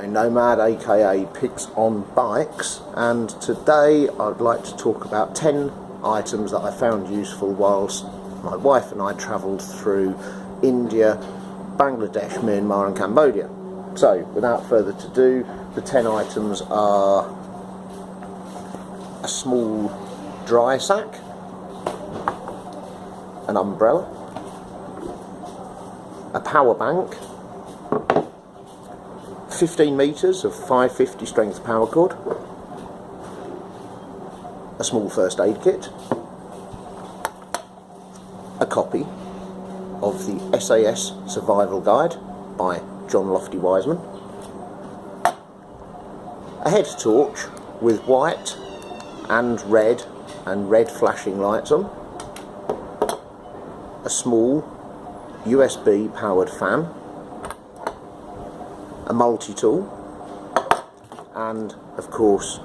Nomad, aka Pigs on Bikes, and today I'd like to talk about 10 items that I found useful whilst my wife and I travelled through India, Bangladesh, Myanmar and Cambodia. So without further ado, the 10 items are a small dry sack, an umbrella, a power bank, 15 metres of 550 strength paracord, a small first aid kit, a copy of the SAS Survival Guide by John Lofty Wiseman, a head torch with white and red flashing lights on, a small USB powered fan, a multi-tool, and of course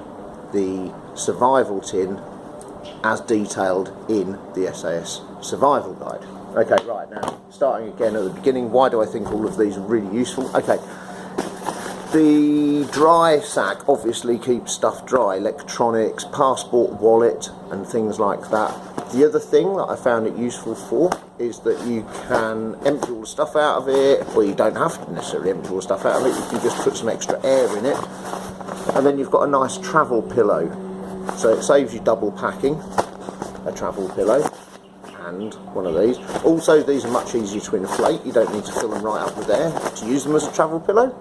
the survival tin as detailed in the SAS Survival Guide. Okay, right, now starting again at the beginning, why do I think all of these are really useful? Okay, the dry sack obviously keeps stuff dry, electronics, passport, wallet and things like that. The other thing that I found it useful for is that you can empty all the stuff out of it, or you don't have to necessarily empty all the stuff out of it, you can just put some extra air in it, and then you've got a nice travel pillow, so it saves you double packing, a travel pillow and one of these. Also, these are much easier to inflate, you don't need to fill them right up with air to use them as a travel pillow.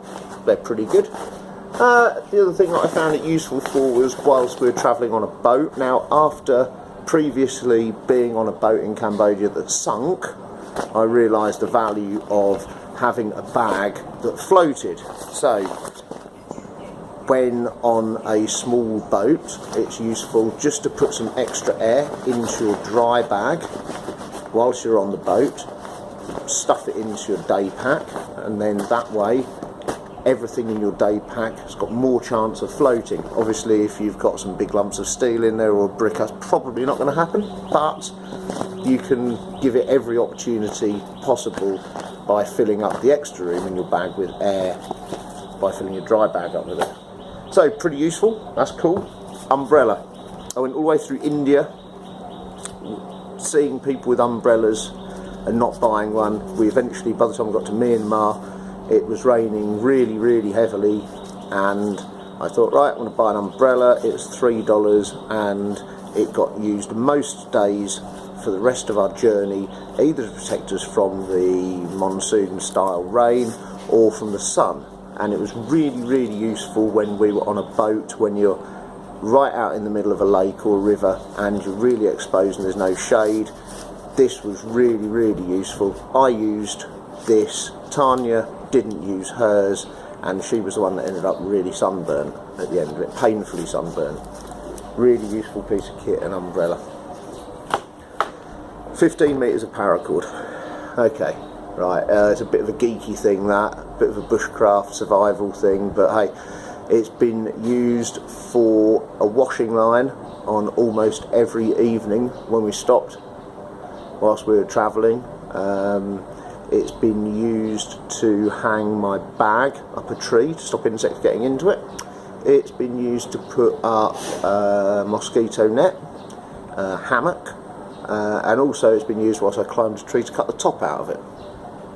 They're pretty good. The other thing that I found it useful for was whilst we were travelling on a boat. Now, after previously being on a boat in Cambodia that sunk, I realised the value of having a bag that floated. So when on a small boat, it's useful just to put some extra air into your dry bag whilst you're on the boat, stuff it into your day pack, and then that way everything in your day pack has got more chance of floating. Obviously if you've got some big lumps of steel in there or a brick, that's probably not going to happen, but you can give it every opportunity possible by filling up the extra room in your bag with air, by filling your dry bag up with it. So pretty useful, that's cool. Umbrella. I went all the way through India seeing people with umbrellas and not buying one. We eventually, by the time we got to Myanmar, it was raining really heavily, and I thought, right, I'm going to buy an umbrella. It was $3 and it got used most days for the rest of our journey, either to protect us from the monsoon style rain or from the sun. And it was really useful when we were on a boat, when you're right out in the middle of a lake or a river and you're really exposed and there's no shade. This was really useful. I used this. Tanya didn't use hers, and she was the one that ended up really sunburned at the end of it, painfully sunburned. Really useful piece of kit, an umbrella. 15 metres of paracord. Okay, right, it's a bit of a geeky thing, that, a bit of a bushcraft survival thing, but hey, it's been used for a washing line on almost every evening when we stopped whilst we were travelling. It's been used to hang my bag up a tree to stop insects getting into it. It's been used to put up a mosquito net, a hammock, and also it's been used whilst I climbed a tree to cut the top out of it.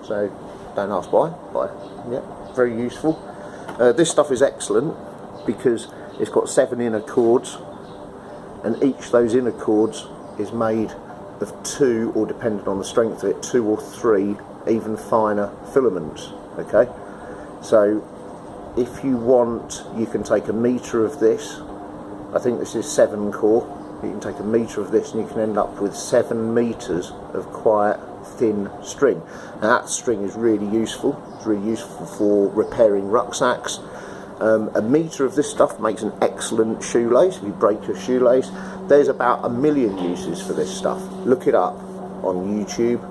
So don't ask why, but yeah, very useful. This stuff is excellent because it's got 7 inner cords, and each of those inner cords is made of 2, or depending on the strength of it, 2 or 3 even finer filaments. Okay, so if you want, you can take 1 metre of this. I think this is 7 core. You can take 1 metre of this and you can end up with 7 metres of quite thin string. Now that string is really useful. It's really useful for repairing rucksacks. 1 metre of this stuff makes an excellent shoelace. If you break your shoelace, there's about 1 million uses for this stuff. Look it up on YouTube.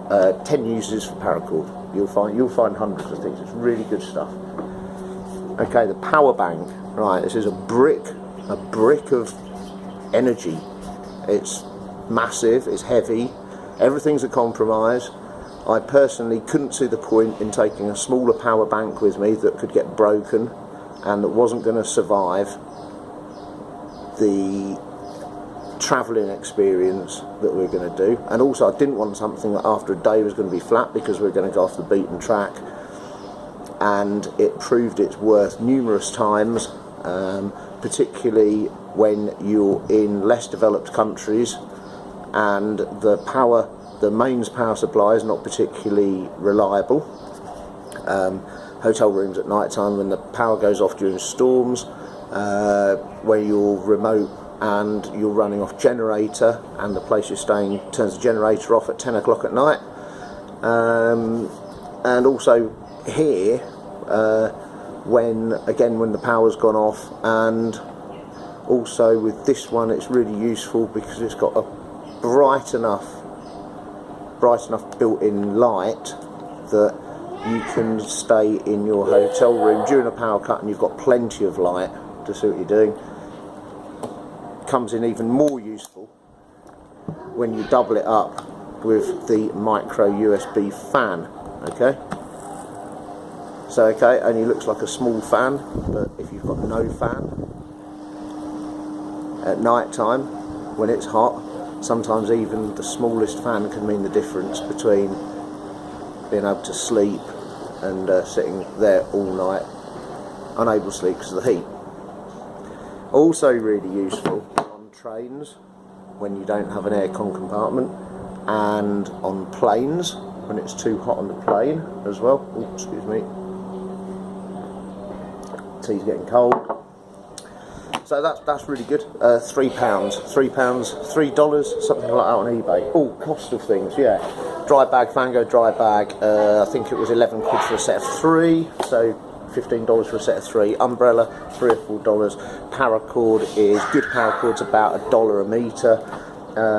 10 uses for paracord. You'll find hundreds of things. It's really good stuff. Okay, the power bank. Right, this is a brick of energy. It's massive. It's heavy. Everything's a compromise. I personally couldn't see the point in taking a smaller power bank with me that could get broken and that wasn't going to survive the travelling experience that we're going to do. And also I didn't want something that after a day was going to be flat, because we're going to go off the beaten track, and it proved its worth numerous times, particularly when you're in less developed countries and the mains power supply is not particularly reliable. Hotel rooms at night time, when the power goes off during storms, where you're remote and you're running off generator and the place you're staying turns the generator off at 10 o'clock at night. And also here, when the power's gone off. And also with this one, it's really useful because it's got a bright enough built-in light that you can stay in your hotel room during a power cut and you've got plenty of light to see what you're doing. Comes in even more useful when you double it up with the micro USB fan. Okay, so okay, only looks like a small fan, but if you've got no fan at night time when it's hot, sometimes even the smallest fan can mean the difference between being able to sleep and sitting there all night unable to sleep because of the heat. Also really useful on trains when you don't have an aircon compartment, and on planes when it's too hot on the plane as well. Ooh, excuse me, tea's getting cold. So that's really good. £3, $3, something like that on eBay. Oh, cost of things, yeah. Dry bag, Fango dry bag. I think it was 11 quid for a set of 3, so $15 for a set of 3. Umbrella, $3 or $4. Paracord is good. Paracord's about $1 a metre.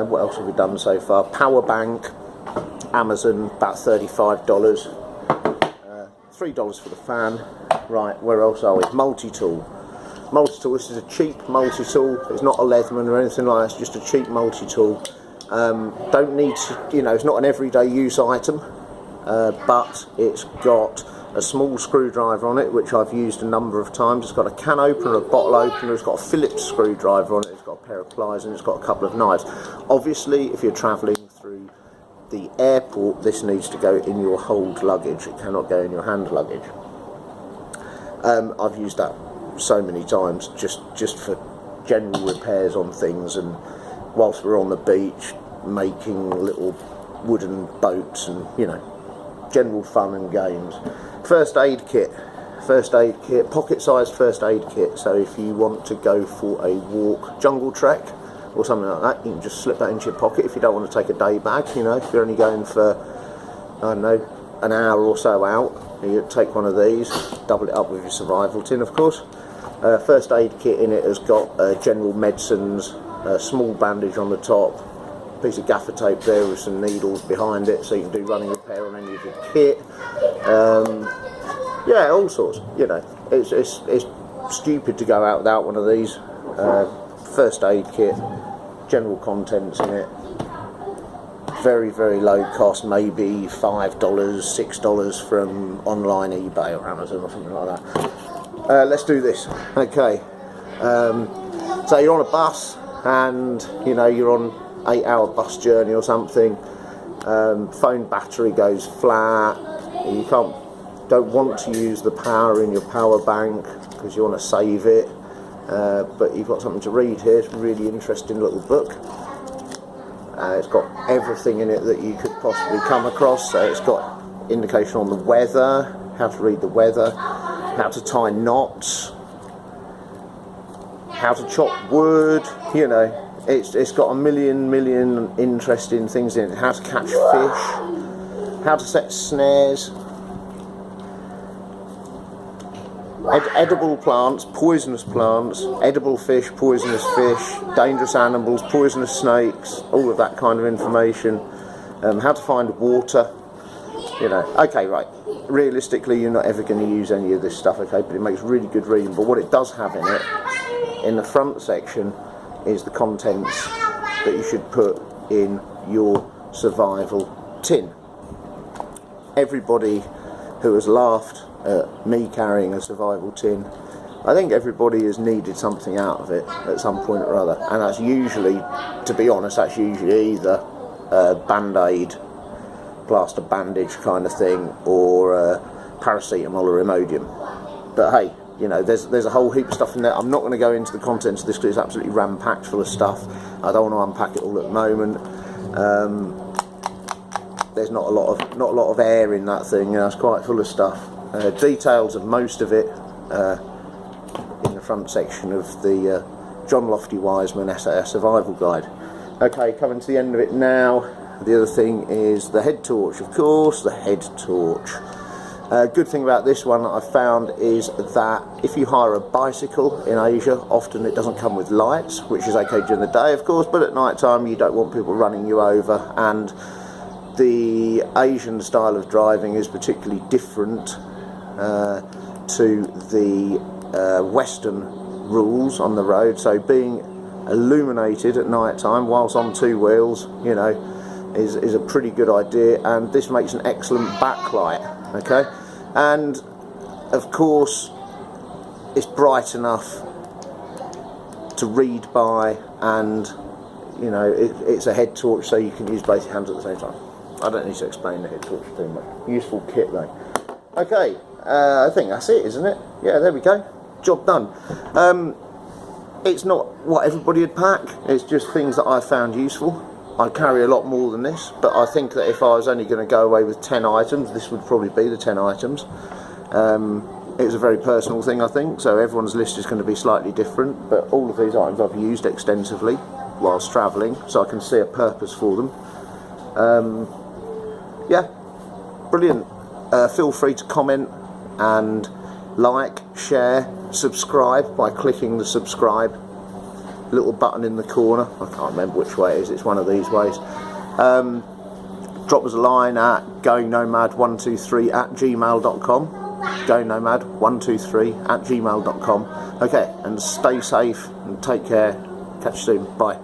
What else have we done so far? Power bank, Amazon, about $35. $3 for the fan. Right, where else are we? Multitool. Multitool, this is a cheap multi-tool. It's not a Leatherman or anything like that, it's just a cheap multi-tool. Don't need to, it's not an everyday use item, but it's got a small screwdriver on it, which I've used a number of times. It's got a can opener, a bottle opener, it's got a Phillips screwdriver on it, it's got a pair of pliers, and it's got a couple of knives. Obviously, if you're travelling through the airport, this needs to go in your hold luggage. It cannot go in your hand luggage. I've used that so many times just for general repairs on things, and whilst we're on the beach making little wooden boats and general fun and games. First aid kit, pocket sized first aid kit, so if you want to go for a walk, jungle trek or something like that, you can just slip that into your pocket. If you don't want to take a day bag, if you're only going for, I don't know, an hour or so out, you take one of these, double it up with your survival tin, of course. First aid kit in it has got general medicines, a small bandage on the top, piece of gaffer tape there with some needles behind it, so you can do running repair on any of your kit. Yeah, all sorts. It's stupid to go out without one of these. First aid kit, general contents in it. Very, very low cost, maybe $5, $6 from online eBay or Amazon or something like that. Let's do this. Okay, so you're on a bus and you're on 8-hour bus journey or something. Phone battery goes flat. You don't want to use the power in your power bank because you want to save it, but you've got something to read here. It's a really interesting little book. It's got everything in it that you could possibly come across. So it's got indication on the weather, how to read the weather, how to tie knots, how to chop wood. It's got a million interesting things in it. How to catch fish, how to set snares, edible plants, poisonous plants, edible fish, poisonous fish, dangerous animals, poisonous snakes, all of that kind of information. How to find water. Okay, right. Realistically, you're not ever going to use any of this stuff, okay, but it makes really good reading. But what it does have in it, in the front section, is the contents that you should put in your survival tin. everybody who has laughed at me carrying a survival tin, I think everybody has needed something out of it at some point or other, and that's usually, to be honest, that's usually either a band-aid, plaster bandage kind of thing, or paracetamol or Imodium. But hey, you know, there's a whole heap of stuff in there. I'm not going to go into the contents of this because it's absolutely ram-packed full of stuff. I don't want to unpack it all at the moment. There's not a lot of air in that thing. You know, it's quite full of stuff. Details of most of it in the front section of the John Lofty Wiseman SAS Survival Guide. Okay, coming to the end of it now. The other thing is the head torch, of course, the head torch. Good thing about this one that I've found is that if you hire a bicycle in Asia, often it doesn't come with lights, which is okay during the day, of course, but at night time you don't want people running you over, and the Asian style of driving is particularly different to the Western rules on the road. So being illuminated at night time whilst on two wheels, you know, is a pretty good idea, and this makes an excellent backlight. Okay, and of course it's bright enough to read by, and you know, it's a head torch, so you can use both your hands at the same time. I don't need to explain the head torch too much. Useful kit though. Okay, I think that's it, isn't it? Yeah, there we go. Job done. It's not what everybody would pack, it's just things that I found useful. I carry a lot more than this, but I think that if I was only going to go away with 10 items, this would probably be the 10 items. It's a very personal thing, I think, so everyone's list is going to be slightly different, but all of these items I've used extensively whilst travelling, so I can see a purpose for them. Yeah, brilliant. Feel free to comment and like, share, subscribe by clicking the subscribe little button in the corner. I can't remember which way it is, it's one of these ways. Drop us a line at gonomad123@gmail.com, gonomad123@gmail.com. Okay, and stay safe and take care. Catch you soon. Bye.